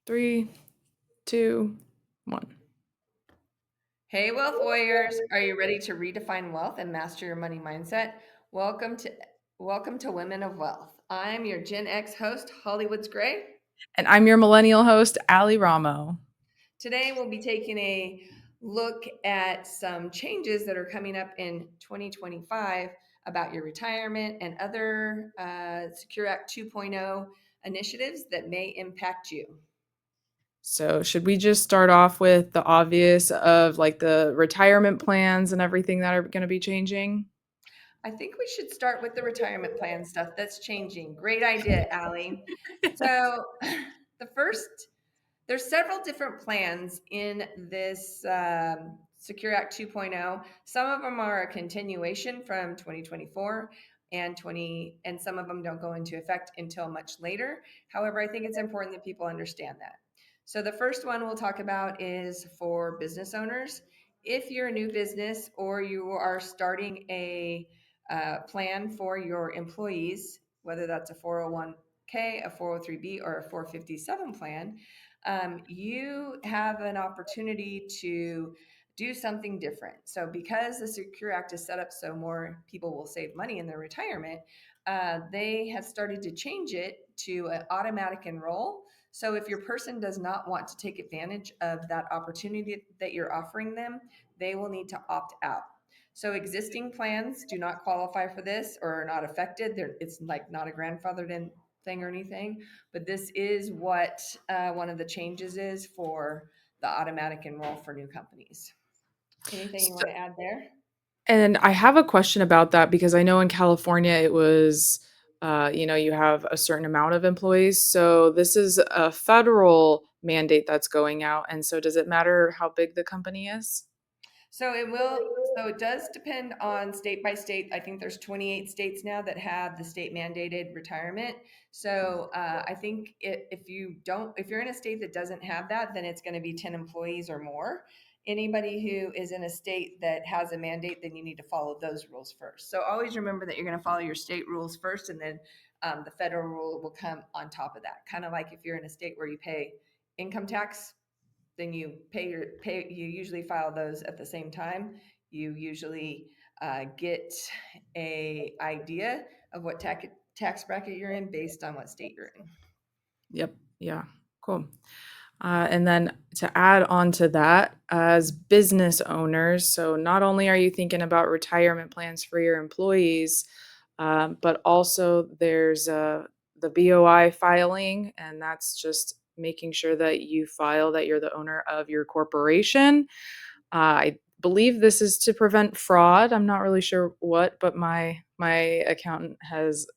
Three, two, one. Hey, wealth warriors, are you ready to redefine wealth and master your money mindset? Welcome to welcome to Women of Wealth. I'm your Gen X host, Hollywoods Gray. And I'm your millennial host, Ali Ramo. Today we'll be taking a look at some changes that are coming up in 2025 about your retirement and other Secure Act 2.0 initiatives that may impact you. So, should we just start off with the obvious of like the retirement plans and everything that are going to be changing? I think we should start with the retirement plan stuff that's changing. Great idea, Allie. So, the first, there's several different plans in this Secure Act 2.0. Some of them are a continuation from 2024 and some of them don't go into effect until much later. However, I think it's important that people understand that. So the first one we'll talk about is for business owners. If you're a new business or you are starting a plan for your employees, whether that's a 401k, a 403b, or a 457 plan, you have an opportunity to do something different. So, because the Secure Act is set up so more people will save money in their retirement, they have started to change it to an automatic enroll. So, if your person does not want to take advantage of that opportunity that you're offering them, they will need to opt out. So existing plans do not qualify for this or are not affected. It's like not a grandfathered in thing or anything, but this is what one of the changes is for the automatic enroll for new companies. Anything you So, want to add there? and I have a question about that because I know in California it was, you have a certain amount of employees. So, this is a federal mandate that's going out. And so, does it matter how big the company is? So it will. So it does depend on state by state. I think there's 28 states now that have the state mandated retirement. So I think if you're in a state that doesn't have that, then it's going to be 10 employees or more. Anybody who is in a state that has a mandate, then you need to follow those rules first. So always remember that you're going to follow your state rules first, and then the federal rule will come on top of that. Kind of like if you're in a state where you pay income tax, then you usually file those at the same time. You usually get a idea of what tax bracket you're in based on what state you're in. Yep. Yeah. Cool. And then to add on to that, as business owners, so not only are you thinking about retirement plans for your employees, but also there's the BOI filing, and that's just making sure that you file that you're the owner of your corporation. I believe this is to prevent fraud. I'm not really sure what, but my accountant has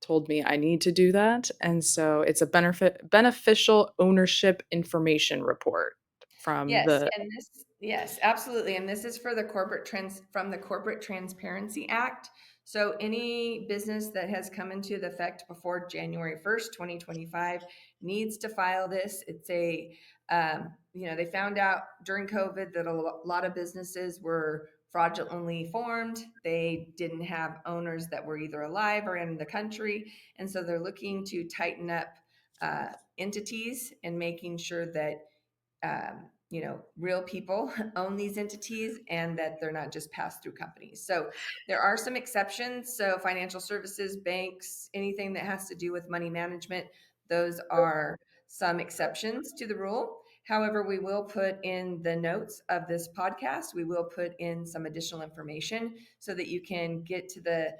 told me I need to do that, and so it's a beneficial ownership information report from Yes, the and this yes, absolutely. And this is for the from the Corporate Transparency Act. So any business that has come into the effect before January 1st, 2025 needs to file this. It's they found out during COVID that a lot of businesses were fraudulently formed. They didn't have owners that were either alive or in the country. And so they're looking to tighten up entities and making sure that real people own these entities and that they're not just pass through companies. So there are some exceptions. So financial services, banks, anything that has to do with money management, those are some exceptions to the rule. However, we will put in the notes of this podcast, we will put in some additional information so that you can get to the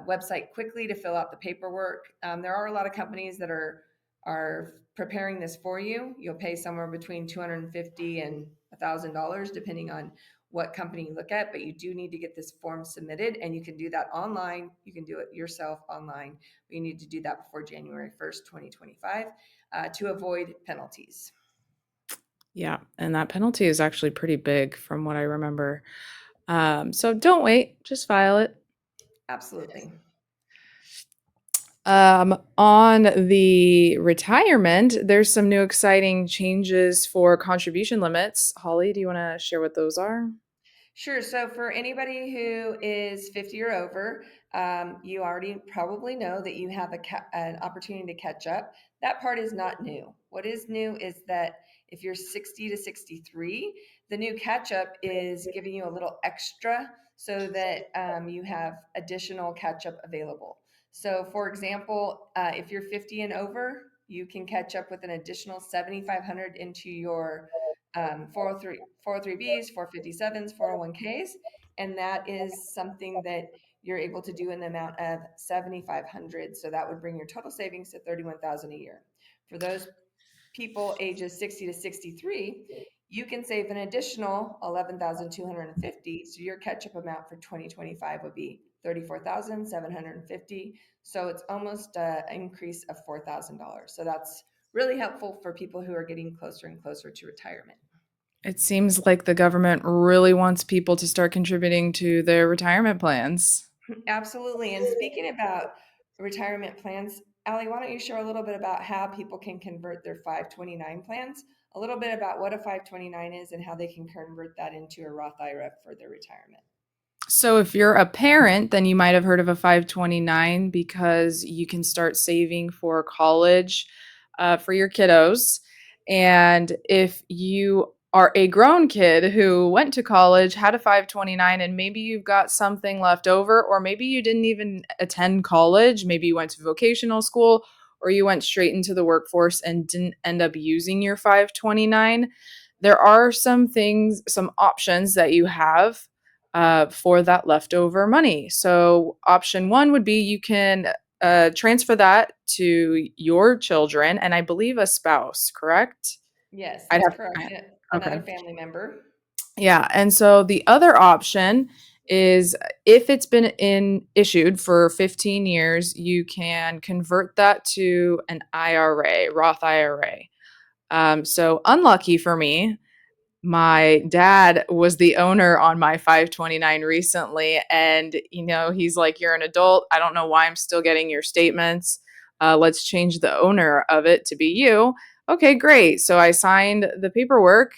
website quickly to fill out the paperwork. There are a lot of companies that are preparing this for you. You'll pay somewhere between $250 and $1,000, depending on what company you look at, but you do need to get this form submitted, and you can do that online. You can do it yourself online, but you need to do that before January 1st, 2025 to avoid penalties. yeah, and that penalty is actually pretty big from what I remember. So don't wait, just file it. Absolutely. On the retirement, there's some new exciting changes for contribution limits. Holly, do you want to share what those are? Sure. So for anybody who is 50 or over, you already probably know that you have an opportunity to catch up. That part is not new. What is new is that if you're 60 to 63, the new catch up is giving you a little extra so that you have additional catch up available. So, for example, if you're 50 and over, you can catch up with an additional 7,500 into your 403, 403Bs, 457s, 401Ks. And that is something that you're able to do in the amount of 7,500. So that would bring your total savings to 31,000 a year. For those people ages 60 to 63, you can save an additional 11,250. So your catch-up amount for 2025 would be 34,750. So it's almost an increase of $4,000. So that's really helpful for people who are getting closer and closer to retirement. It seems like the government really wants people to start contributing to their retirement plans. Absolutely. And speaking about retirement plans, Allie, why don't you share a little bit about how people can convert their 529 plans, a little bit about what a 529 is and how they can convert that into a Roth IRA for their retirement. So if you're a parent, then you might have heard of a 529 because you can start saving for college for your kiddos. And if you are a grown kid who went to college, had a 529, and maybe you've got something left over, or maybe you didn't even attend college, maybe you went to vocational school, or you went straight into the workforce and didn't end up using your 529, there are some things, some options that you have for that leftover money. So, option one would be you can transfer that to your children and I believe a spouse, correct? Yes, I'd that's have, correct. I- Yeah, okay. another family member. Yeah. And so the other option is if it's been in issued for 15 years, you can convert that to an IRA, Roth IRA. So unlucky for me, my dad was the owner on my 529 recently. And, he's like, "You're an adult. I don't know why I'm still getting your statements. Let's change the owner of it to be you." Okay, great. So I signed the paperwork.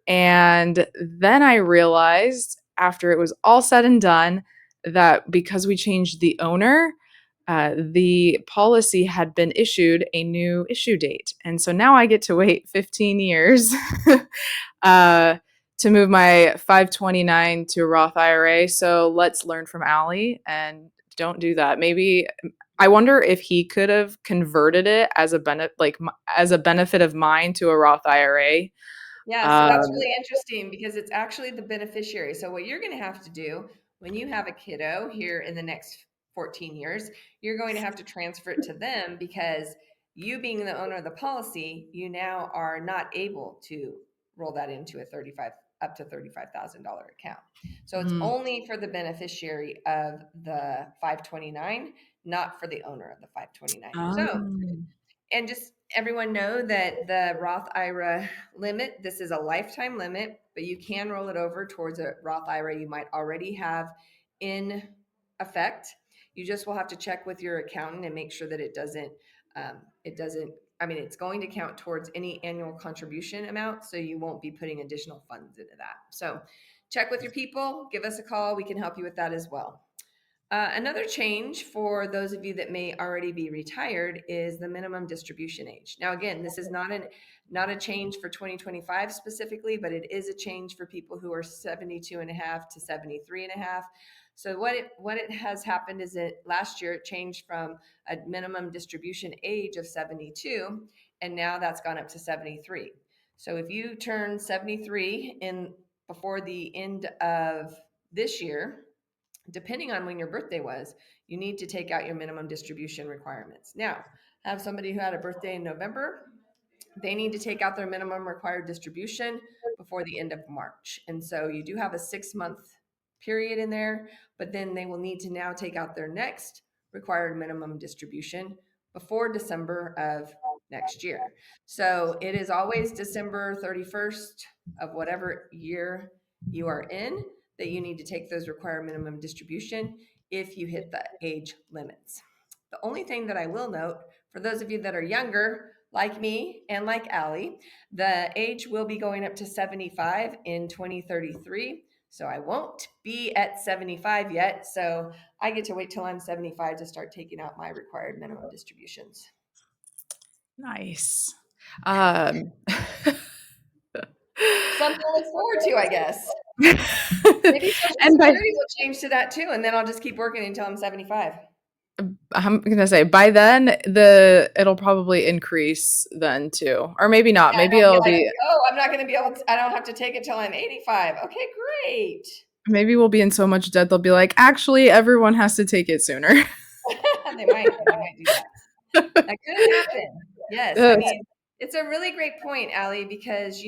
And then I realized after it was all said and done that because we changed the owner, the policy had been issued a new issue date. And so now I get to wait 15 years uh, to move my 529 to a Roth IRA. So let's learn from Allie and don't do that. Maybe I wonder if he could have converted it as a benefit, as a benefit of mine to a Roth IRA. Yeah, so that's Um, really interesting because it's actually the beneficiary. So what you're going to have to do when you have a kiddo here in the next 14 years, you're going to have to transfer it to them because you being the owner of the policy, you now are not able to roll that into a 35 up to $35,000 account. So it's mm, only for the beneficiary of the 529, not for the owner of the 529. So um, and just everyone know that the Roth IRA limit, this is a lifetime limit, but you can roll it over towards a Roth IRA you might already have in effect. You just will have to check with your accountant and make sure that it doesn't, I mean, it's going to count towards any annual contribution amount. So you won't be putting additional funds into that. So check with your people, give us a call. We can help you with that as well. Another change for those of you that may already be retired is the minimum distribution age. Now, again, this is not a change for 2025 specifically, but it is a change for people who are 72 and a half to 73 and a half. So what it has happened is that last year it changed from a minimum distribution age of 72, and now that's gone up to 73. So if you turn 73 in before the end of this year, depending on when your birthday was, you need to take out your minimum distribution requirements. Now, have somebody who had a birthday in November, they need to take out their minimum required distribution before the end of March. And so you do have a 6 month period in there, but then they will need to now take out their next required minimum distribution before December of next year. So it is always December 31st of whatever year you are in that you need to take those required minimum distribution if you hit the age limits. The only thing that I will note for those of you that are younger, like me and like Allie, the age will be going up to 75 in 2033. So I won't be at 75 yet. So I get to wait till I'm 75 to start taking out my required minimum distributions. Nice. Um, Something to look forward to, I guess. Maybe Social and by Security will change to that too, and then I'll just keep working until I'm 75. I'm gonna say by then it'll probably increase then too, or maybe not. Yeah, and Maybe I'll be it'll like, be "Oh, I'm not gonna be able to I don't have to take it till I'm 85." Okay, great. maybe we'll be in so much debt they'll be like, actually, everyone has to take it sooner. They might do that. That could happen. Yes, I That's- mean, it's a really great point, Allie, because,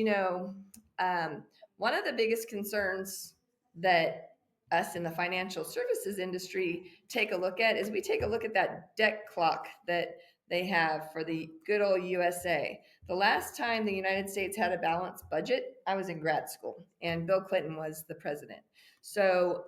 um, one of the biggest concerns that us in the financial services industry take a look at is we take a look at that debt clock that they have for the good old USA. The last time the United States had a balanced budget, I was in grad school and Bill Clinton was the president. So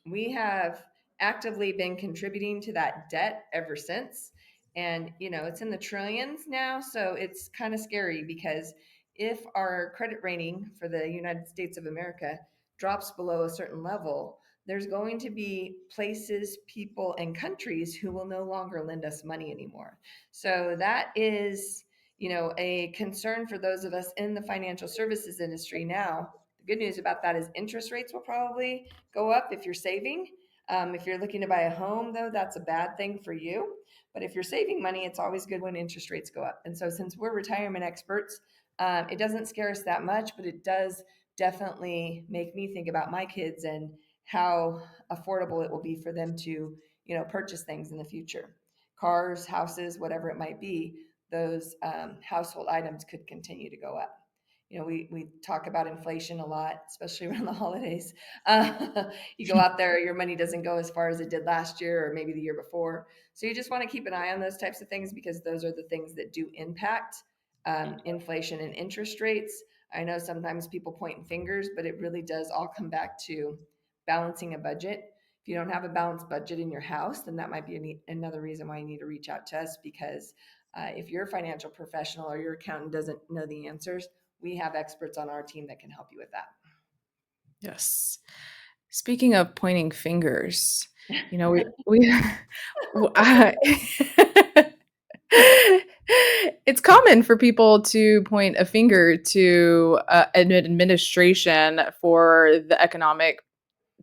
we have actively been contributing to that debt ever since. And, it's in the trillions now. So it's kind of scary because if our credit rating for the United States of America drops below a certain level, there's going to be places, people, and countries who will no longer lend us money anymore. So that is, a concern for those of us in the financial services industry now. The good news about that is interest rates will probably go up if you're saving. If you're looking to buy a home, though, that's a bad thing for you. But if you're saving money, it's always good when interest rates go up. And so, since we're retirement experts, it doesn't scare us that much, but it does definitely make me think about my kids and how affordable it will be for them to, purchase things in the future. Cars, houses, whatever it might be, those household items could continue to go up. We talk about inflation a lot, especially around the holidays. You go out there, your money doesn't go as far as it did last year or maybe the year before. So you just want to keep an eye on those types of things because those are the things that do impact inflation and interest rates. I know sometimes people point fingers, but it really does all come back to balancing a budget. If you don't have a balanced budget in your house, then that might be another reason why you need to reach out to us because if you're a financial professional or your accountant doesn't know the answers, we have experts on our team that can help you with yes. Speaking of pointing fingers, we it's common for people to point a finger to an administration for the economic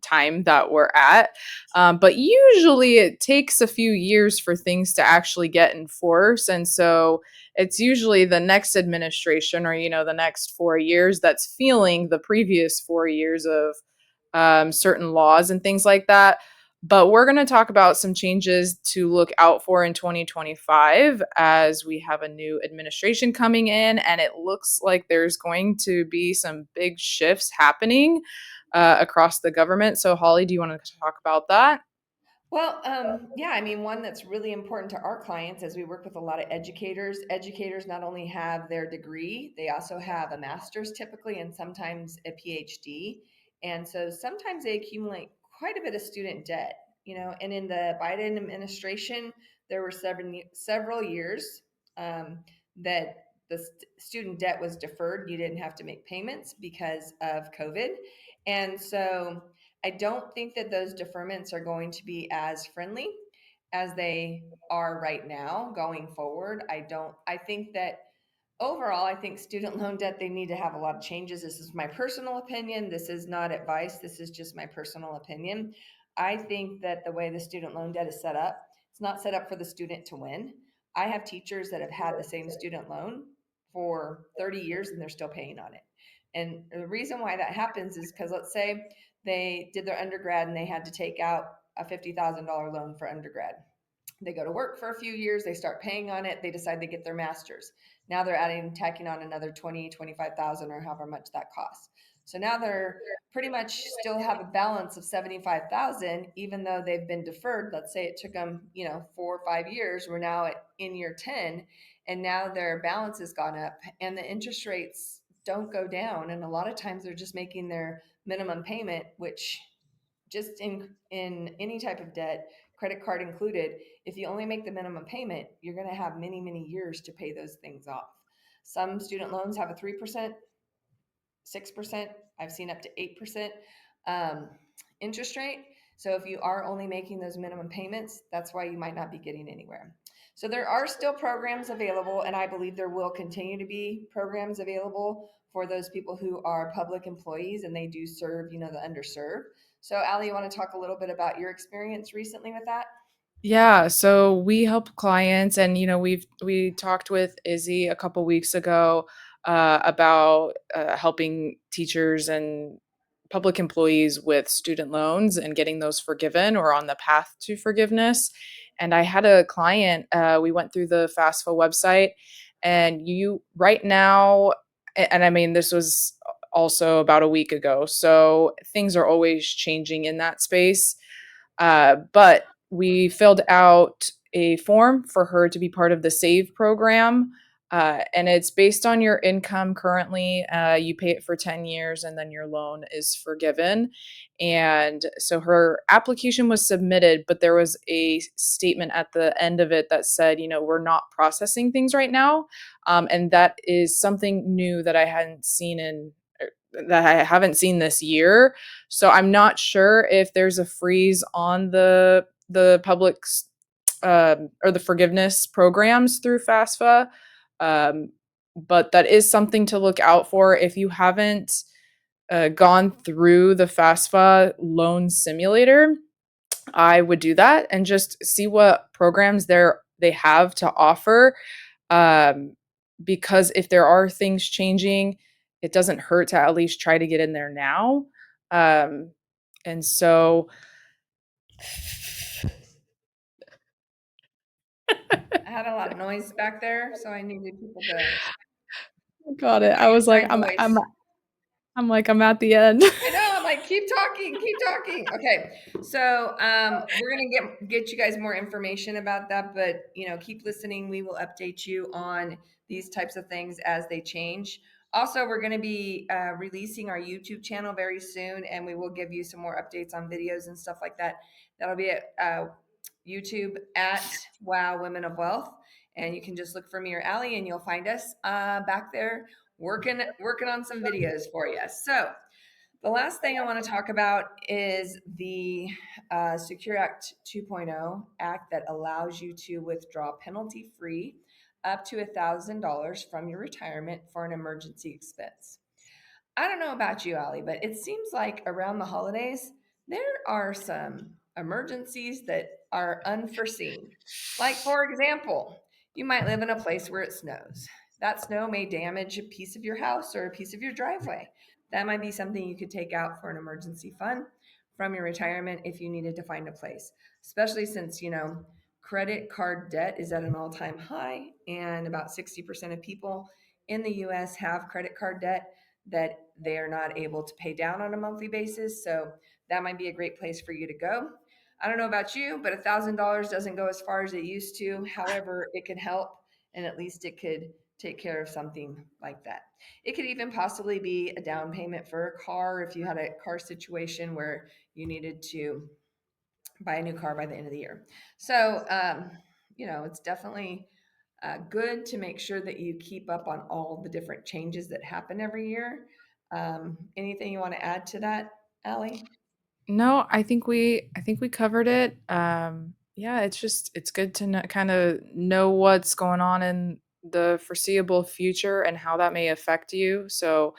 time that we're at. But usually it takes a few years for things to actually get in force. And so it's usually the next administration or, the next 4 years that's feeling the previous 4 years of certain laws and things like that. But we're going to talk about some changes to look out for in 2025 as we have a new administration coming in, and it looks like there's going to be some big shifts happening across the government. So, Holly, do you want to talk about that? Well, yeah, I mean, one that's really important to our clients as we work with a lot of educators. Educators not only have their degree, they also have a master's typically, and sometimes a PhD. And so sometimes they accumulate quite a bit of student debt, and in the Biden administration, there were several years that the student debt was deferred. You didn't have to make payments because of COVID. And so I don't think that those deferments are going to be as friendly as they are right now going forward. I think that overall, I think student loan debt, they need to have a lot of changes. This is my personal opinion. This is not advice. This is just my personal opinion. I think that the way the student loan debt is set up, it's not set up for the student to win. I have teachers that have had the same student loan for 30 years and they're still paying on it. And the reason why that happens is because let's say they did their undergrad and they had to take out a $50,000 loan for undergrad. They go to work for a few years, they start paying on it, they decide to get their master's. Now they're tacking on another 20, 25,000 or however much that costs. So now they're pretty much still have a balance of 75,000 even though they've been deferred. Let's say it took them, 4 or 5 years. We're now in year 10 and now their balance has gone up and the interest rates don't go down and a lot of times they're just making their minimum payment, which just in any type of debt, credit card included, if you only make the minimum payment, you're going to have many, many years to pay those things off. Some student loans have a 3%, 6%. I've seen up to 8% um, interest rate. So if you are only making those minimum payments, that's why you might not be getting anywhere. So there are still programs available, and I believe there will continue to be programs available for those people who are public employees and they do serve, the underserved. So, Ali, you want to talk a little bit about your experience recently with that? Yeah, so we help clients, and we talked with Izzy a couple weeks ago about helping teachers and public employees with student loans and getting those forgiven or on the path to forgiveness. And I had a client. We went through the FAFSA website, and you right now, and I mean this was also about a week ago, so things are always changing in that space. But we filled out a form for her to be part of the SAVE program. And it's based on your income currently. You pay it for 10 years and then your loan is forgiven. And so her application was submitted, but there was a statement at the end of it that said, we're not processing things right now. And that is something new that I hadn't seen that I haven't seen this year. So I'm not sure if there's a freeze on the public's or the forgiveness programs through FAFSA. Um, but that is something to look out for if you haven't gone through the FAFSA loan simulator. I would do that and just see what programs they have to offer, um, because if there are things changing, it doesn't hurt to at least try to get in there now. Um, and so I had a lot of noise back there, so I needed people to got it. look I at your was like, side voice. I'm like, I'm at the end. I know. I'm like, keep talking, keep talking. Okay, so we're gonna get you guys more information about that, but keep listening. We will update you on these types of things as they change. Also, we're going to be releasing our YouTube channel very soon, and we will give you some more updates on videos and stuff like that. That'll be at YouTube at Wow Women of Wealth, and you can just look for me or Ali, and you'll find us back there working on some videos for you. So the last thing I want to talk about is the Secure Act 2.0 Act that allows you to withdraw penalty free up to $1,000 from your retirement for an emergency expense. I don't know about you, Ali, but it seems like around the holidays, there are some emergencies that are unforeseen. Like, for example, you might live in a place where it snows. That snow may damage a piece of your house or a piece of your driveway. That might be something you could take out for an emergency fund from your retirement if you needed to find a place, especially since, credit card debt is at an all time high, and about 60% of people in the US have credit card debt that they are not able to pay down on a monthly basis. So that might be a great place for you to go. I don't know about you, but $1,000 doesn't go as far as it used to. However, it can help, and at least it could take care of something like that. It could even possibly be a down payment for a car if you had a car situation where you needed to buy a new car by the end of the year. So, it's definitely good to make sure that you keep up on all the different changes that happen every year. Anything you want to add to that, Ali? No, I think we covered it. Yeah, it's good to kind of know what's going on in the foreseeable future and how that may affect you. So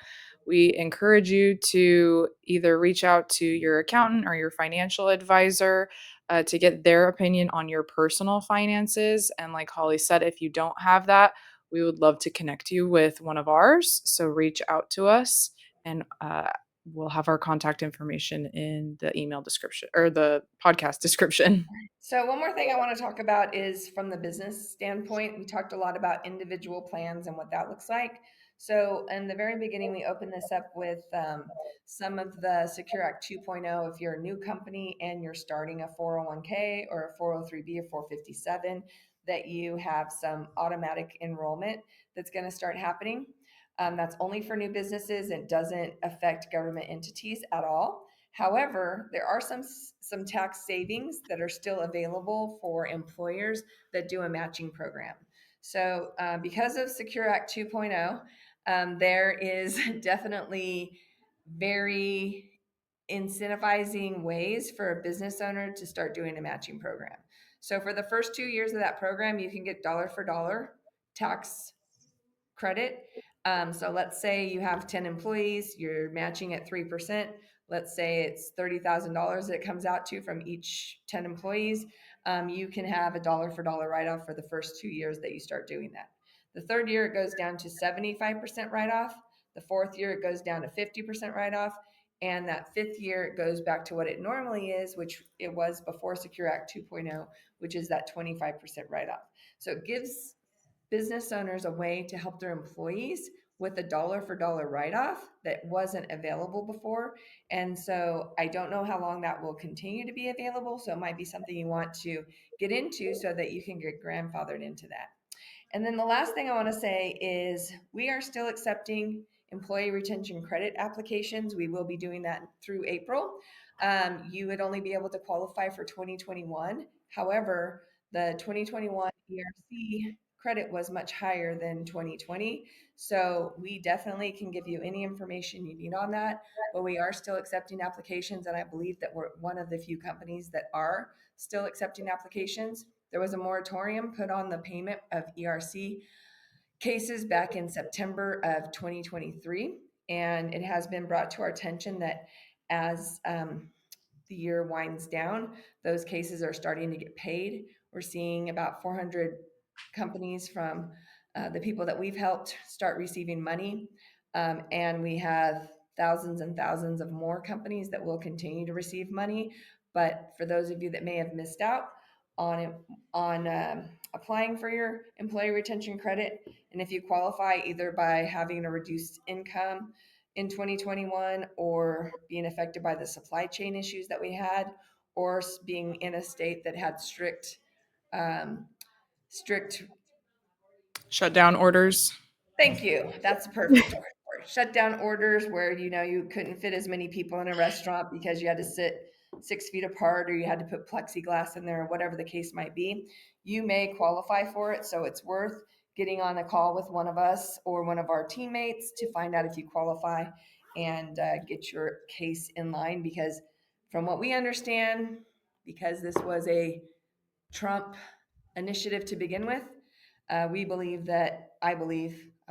we encourage you to either reach out to your accountant or your financial advisor to get their opinion on your personal finances. And like Holly said, if you don't have that, we would love to connect you with one of ours. So reach out to us, and we'll have our contact information in the email description or the podcast description. So, one more thing I want to talk about is from the business standpoint. We talked a lot about individual plans and what that looks like. So, in the very beginning, we opened this up with some of the Secure Act 2.0. If you're a new company and you're starting a 401k or a 403b or 457, that you have some automatic enrollment that's going to start happening. That's only for new businesses. It doesn't affect government entities at all. However, there are some tax savings that are still available for employers that do a matching program. So, because of Secure Act 2.0, there is definitely very incentivizing ways for a business owner to start doing a matching program. So for the first 2 years of that program, you can get dollar for dollar tax credit. So let's say you have 10 employees, you're matching at 3%. Let's say it's $30,000 that it comes out to from each 10 employees. You can have a dollar for dollar write off for the first 2 years that you start doing that. The third year, it goes down to 75% write off. The fourth year, it goes down to 50% write off. And that fifth year, it goes back to what it normally is, which it was before Secure Act 2.0, which is that 25% write off. So it gives business owners a way to help their employees with a dollar for dollar write off that wasn't available before. And so I don't know how long that will continue to be available. So it might be something you want to get into so that you can get grandfathered into that. And then the last thing I want to say is we are still accepting employee retention credit applications. We will be doing that through April. You would only be able to qualify for 2021. However, the 2021 ERC credit was much higher than 2020. So we definitely can give you any information you need on that, but we are still accepting applications. And I believe that we're one of the few companies that are still accepting applications. There was a moratorium put on the payment of ERC cases back in September of 2023. And it has been brought to our attention that as the year winds down, those cases are starting to get paid. We're seeing about 400 companies from the people that we've helped start receiving money. And we have thousands and thousands of more companies that will continue to receive money. But for those of you that may have missed out on applying for your employee retention credit, and if you qualify either by having a reduced income in 2021 or being affected by the supply chain issues that we had, or being in a state that had strict Shutdown orders. thank you. That's a perfect word for it. Shutdown orders where you couldn't fit as many people in a restaurant because you had to sit 6 feet apart or you had to put plexiglass in there or whatever the case might be. You may qualify for it, so it's worth getting on a call with one of us or one of our teammates to find out if you qualify and get your case in line, because from what we understand, because this was a Trump initiative to begin with, I believe, I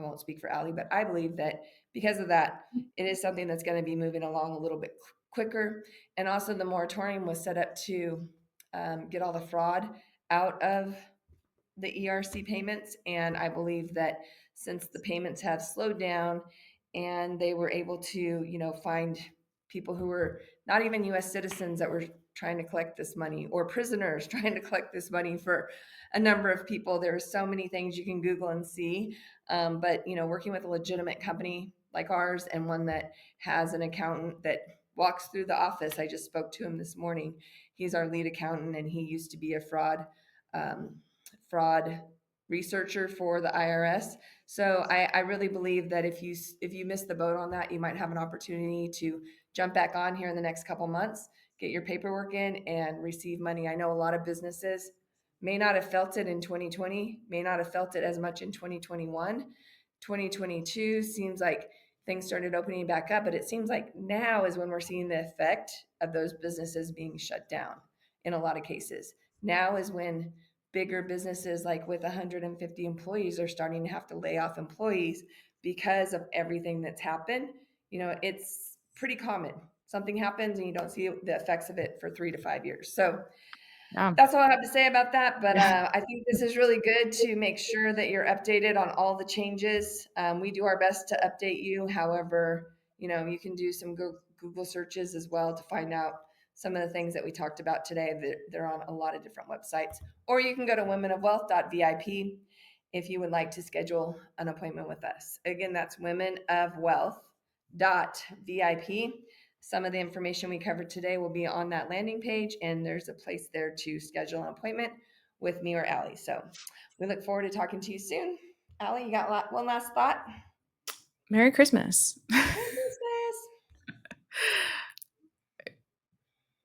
won't speak for Allie, but I believe that because of that, it is something that's going to be moving along a little bit quicker. And also, the moratorium was set up to get all the fraud out of the ERC payments. And I believe that since the payments have slowed down and they were able to, find people who were not even US citizens that were trying to collect this money, or prisoners trying to collect this money for a number of people. There are so many things you can Google and see. But, working with a legitimate company like ours and one that has an accountant that walks through the office. I just spoke to him this morning. He's our lead accountant and he used to be a fraud researcher for the IRS. So I really believe that if you miss the boat on that, you might have an opportunity to jump back on here in the next couple months, get your paperwork in and receive money. I know a lot of businesses may not have felt it in 2020, may not have felt it as much in 2021. 2022 seems like things started opening back up, but it seems like now is when we're seeing the effect of those businesses being shut down in a lot of cases. Now is when bigger businesses like with 150 employees are starting to have to lay off employees because of everything that's happened. It's pretty common. Something happens and you don't see the effects of it for 3 to 5 years. So Yeah. that's all I have to say about that. But I think this is really good to make sure that you're updated on all the changes. We do our best to update you. However, you can do some Google searches as well to find out some of the things that we talked about today. They're on a lot of different websites. Or you can go to womenofwealth.vip if you would like to schedule an appointment with us. Again, that's womenofwealth.vip. Some of the information we covered today will be on that landing page, and there's a place there to schedule an appointment with me or Allie. So we look forward to talking to you soon. Allie, you got one last thought? Merry Christmas. Merry Christmas.